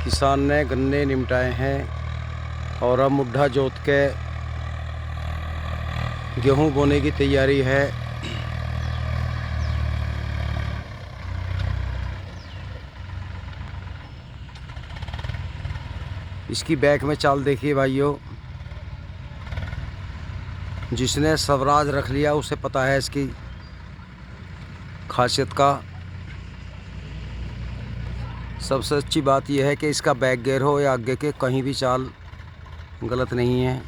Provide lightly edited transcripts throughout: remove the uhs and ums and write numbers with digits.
किसान ने गन्ने निमटाए हैं और अब मुड्ढा जोत के गेहूं बोने की तैयारी है। इसकी बैक में चाल देखिए भाइयों, जिसने स्वराज रख लिया उसे पता है इसकी खासियत का। सबसे अच्छी बात यह है कि इसका बैक गियर हो या आगे के, कहीं भी चाल गलत नहीं है।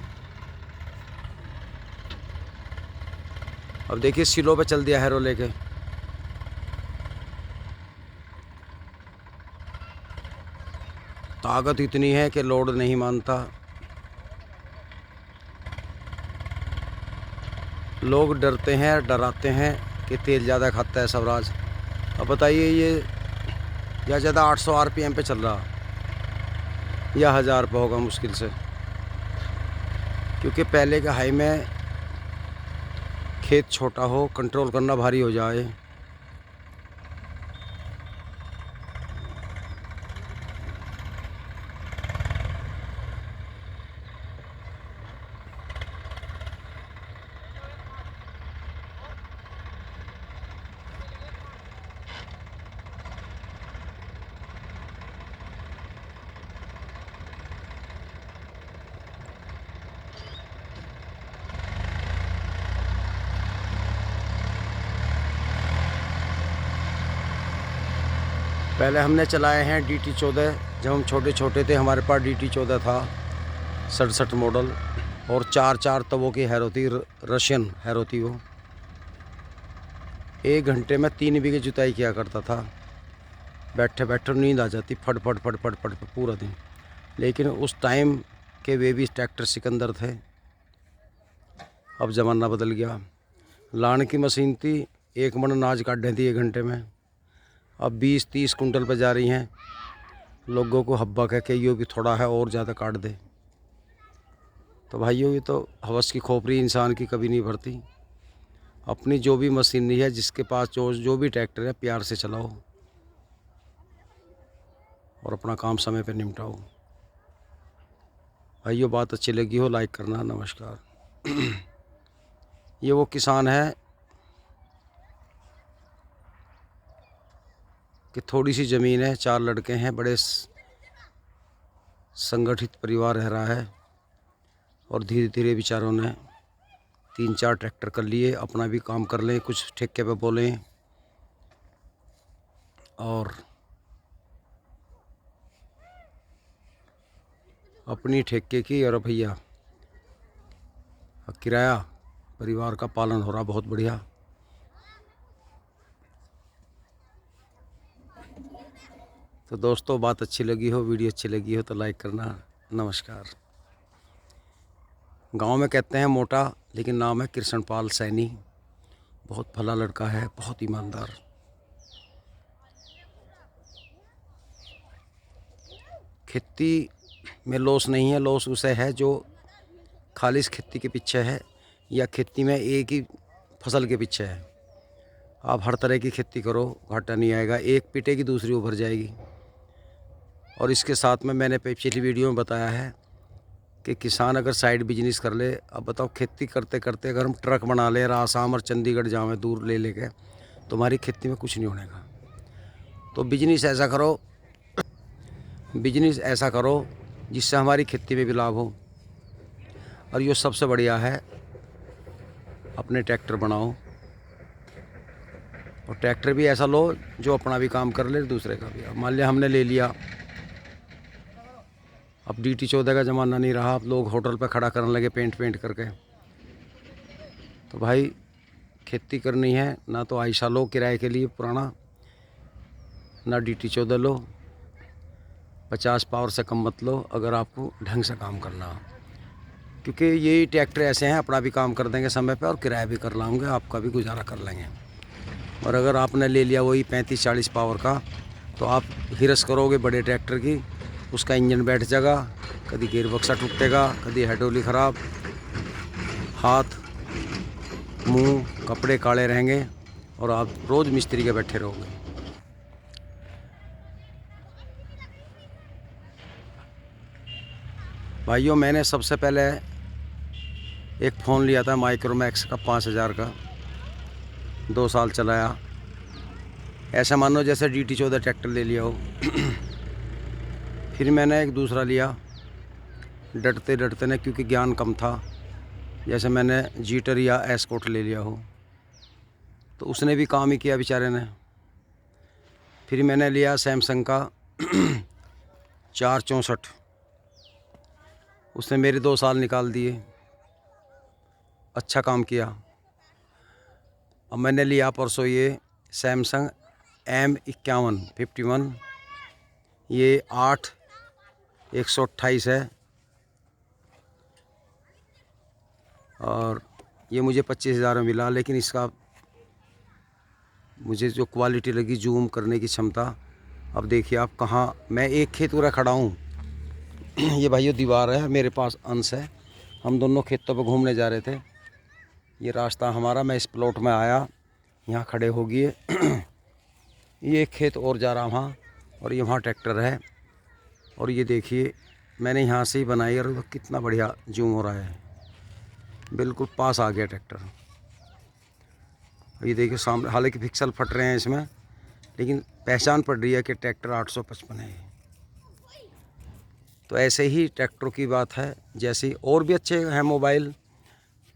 अब देखिए सिलो पे चल दिया हैरो लेके। ताकत इतनी है कि लोड नहीं मानता। लोग डरते हैं, डराते हैं कि तेल ज़्यादा खाता है स्वराज। अब बताइए ये या ज़्यादा 800 आरपीएम पे चल रहा या 1000 पे होगा मुश्किल से, क्योंकि पहले के हाई में खेत छोटा हो, कंट्रोल करना भारी हो जाए। पहले हमने चलाए हैं DT14। जब हम छोटे छोटे थे हमारे पास DT14 था, 67 मॉडल, और 4 तवों की हैरो थी, रशियन हैरो थी वो। 1 घंटे में 3 बीघे जुताई किया करता था। बैठे बैठे नींद आ जाती, फट फट फट फट फट पूरा दिन। लेकिन उस टाइम के वे भी ट्रैक्टर सिकंदर थे। अब ज़माना बदल गया। लान की मशीन थी, 1 मन अनाज काट देती 1 घंटे में। अब 20-30 कुंटल पर जा रही हैं। लोगों को हब्बा कह के यो भी थोड़ा है और ज़्यादा काट दे। तो भाइयों ये तो हवस की खोपड़ी इंसान की कभी नहीं भरती। अपनी जो भी मशीनरी है, जिसके पास जो भी ट्रैक्टर है, प्यार से चलाओ और अपना काम समय पर निपटाओ। भाइयों बात अच्छी लगी हो लाइक करना। नमस्कार। ये वो किसान है कि थोड़ी सी ज़मीन है, 4 लड़के हैं, बड़े संगठित परिवार रह रहा है, और धीरे धीरे बेचारों ने 3-4 ट्रैक्टर कर लिए। अपना भी काम कर लें, कुछ ठेके पे बोलें, और अपनी ठेके की और भैया किराया परिवार का पालन हो रहा बहुत बढ़िया। तो दोस्तों बात अच्छी लगी हो, वीडियो अच्छी लगी हो तो लाइक करना। नमस्कार। गांव में कहते हैं मोटा, लेकिन नाम है कृष्णपाल सैनी। बहुत भला लड़का है, बहुत ईमानदार। खेती में लॉस नहीं है। लॉस उसे है जो खालिश खेती के पीछे है, या खेती में एक ही फसल के पीछे है। आप हर तरह की खेती करो, घाटा नहीं आएगा। एक पिटेगी दूसरी उभर जाएगी। और इसके साथ में मैंने पिछली वीडियो में बताया है कि किसान अगर साइड बिजनेस कर ले। अब बताओ खेती करते करते अगर हम ट्रक बना ले, आसाम और चंडीगढ़ जाएँ दूर ले लेके, तो हमारी खेती में कुछ नहीं होने का। तो बिजनेस ऐसा करो जिससे हमारी खेती में भी लाभ हो। और ये सबसे बढ़िया है, अपने ट्रैक्टर बनाओ, और ट्रैक्टर भी ऐसा लो जो अपना भी काम कर ले, दूसरे का भी। अब मान लिया हमने ले लिया, अब DT14 का ज़माना नहीं रहा। अब लोग होटल पे खड़ा करने लगे पेंट करके। तो भाई खेती करनी है ना तो आयशा लो किराए के लिए पुराना, ना DT14 लो। 50 पावर से कम मत लो अगर आपको ढंग से काम करना हो, क्योंकि यही ट्रैक्टर ऐसे हैं, अपना भी काम कर देंगे समय पे और किराया भी कर लाऊंगे, आपका भी गुजारा कर लेंगे। और अगर आपने ले लिया वही 35-40 पावर का, तो आप हिरस करोगे बड़े ट्रैक्टर की। उसका इंजन बैठ जाएगा, कभी गियर बक्सा टूटेगा, कभी हाइड्रोलिक ख़राब, हाथ मुंह कपड़े काले रहेंगे, और आप रोज़ मिस्त्री के बैठे रहोगे। भाइयों, मैंने सबसे पहले एक फ़ोन लिया था माइक्रोमैक्स का 5000 का, 2 साल चलाया। ऐसा मानो जैसे DT14 ट्रैक्टर ले लिया हो। फिर मैंने एक दूसरा लिया, डरते डरते ने, क्योंकि ज्ञान कम था, जैसे मैंने जीटर या एस्कॉर्ट ले लिया हो, तो उसने भी काम ही किया बेचारे ने। फिर मैंने लिया सैमसंग का 464, उसने मेरे 2 साल निकाल दिए, अच्छा काम किया। अब मैंने लिया परसों ये सैमसंग M51, ये 8/128 है, और ये मुझे 25,000 में मिला। लेकिन इसका मुझे जो क्वालिटी लगी, जूम करने की क्षमता, अब देखिए आप कहाँ, मैं एक खेत पूरा खड़ा हूँ। ये भाइयों दीवार है, मेरे पास अंश है, हम दोनों खेतों पर घूमने जा रहे थे। ये रास्ता हमारा, मैं इस प्लॉट में आया, यहाँ खड़े हो गए। ये एक खेत और जा रहा वहाँ, और ये वहाँ ट्रैक्टर है। और ये देखिए मैंने यहाँ से ही बनाई, और कितना बढ़िया जूम हो रहा है, बिल्कुल पास आ गया ट्रैक्टर। ये देखिए सामने, हालांकि पिक्सल फट रहे हैं इसमें, लेकिन पहचान पड़ रही है कि ट्रैक्टर 855 है। तो ऐसे ही ट्रैक्टरों की बात है। जैसे और भी अच्छे हैं मोबाइल,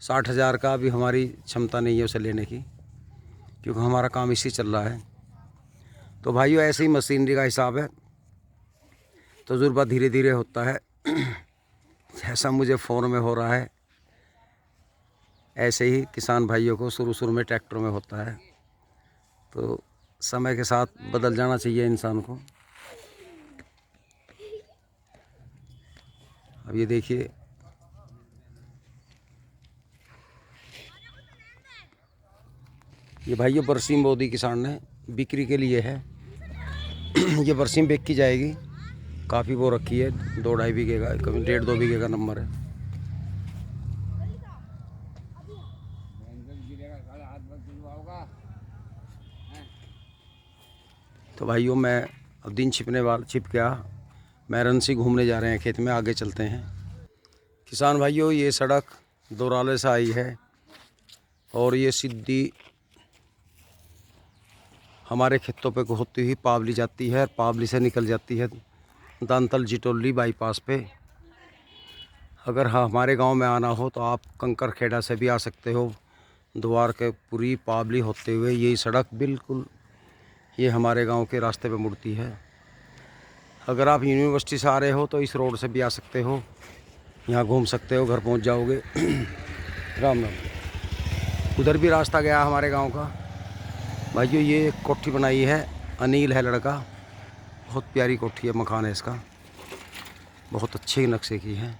60,000 का भी हमारी क्षमता नहीं है उसे लेने की, क्योंकि हमारा काम इसी चल रहा है। तो भाइयों, ऐसे ही मशीनरी का हिसाब है, तजुर्बा धीरे धीरे होता है। जैसा मुझे फ़ोन में हो रहा है, ऐसे ही किसान भाइयों को शुरू शुरू में ट्रैक्टरों में होता है। तो समय के साथ बदल जाना चाहिए इंसान को। अब ये देखिए, ये भाइयों बरसीम बो दी किसान ने, बिक्री के लिए है। ये बरसीम बेच की जाएगी, काफ़ी वो रखी है, 2-2.5 बीघे का, कभी 1.5-2 बीघे का नंबर है। तो भाइयों, मैं अब दिन छिप गया, मैरनसी घूमने जा रहे हैं खेत में, आगे चलते हैं। किसान भाइयों, ये सड़क दोराले से आई है, और ये सीधी हमारे खेतों पे होती हुई पावली जाती है, पावली से निकल जाती है दांतल जिटोली बाईपास पे। अगर हमारे गांव में आना हो तो आप कंकर खेड़ा से भी आ सकते हो, द्वार के पूरी पावली होते हुए यही सड़क बिल्कुल ये हमारे गांव के रास्ते पे मुड़ती है। अगर आप यूनिवर्सिटी से आ रहे हो तो इस रोड से भी आ सकते हो, यहाँ घूम सकते हो, घर पहुंच जाओगे। राम राम। उधर भी रास्ता गया हमारे गांव का। भाइयों, ये एक कोठी बनाई है, अनिल है लड़का, बहुत प्यारी कोठी है, मकान है इसका, बहुत अच्छे नक्शे की है।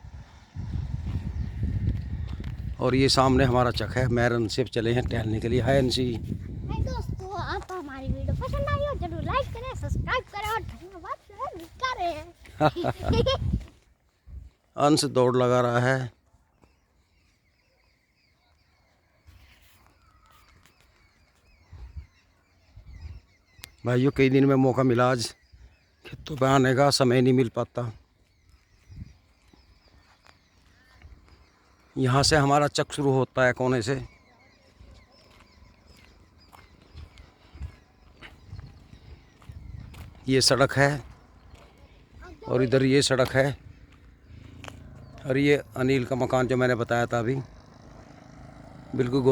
और ये सामने हमारा चक है, मैरन से चले हैं टहलने के लिए। हाय अंशी। दोस्तों, आपको हमारी वीडियो पसंद आई हो जरूर लाइक करें, सब्सक्राइब करें और धन्यवाद करें। अंश दौड़ लगा रहा है। भाइयों, कई दिन में मौका मिला आज खेतों पे आने का, समय नहीं मिल पाता। यहाँ से हमारा चक शुरू होता है कोने से। ये सड़क है, और इधर ये सड़क है, और ये अनिल का मकान जो मैंने बताया था अभी, बिल्कुल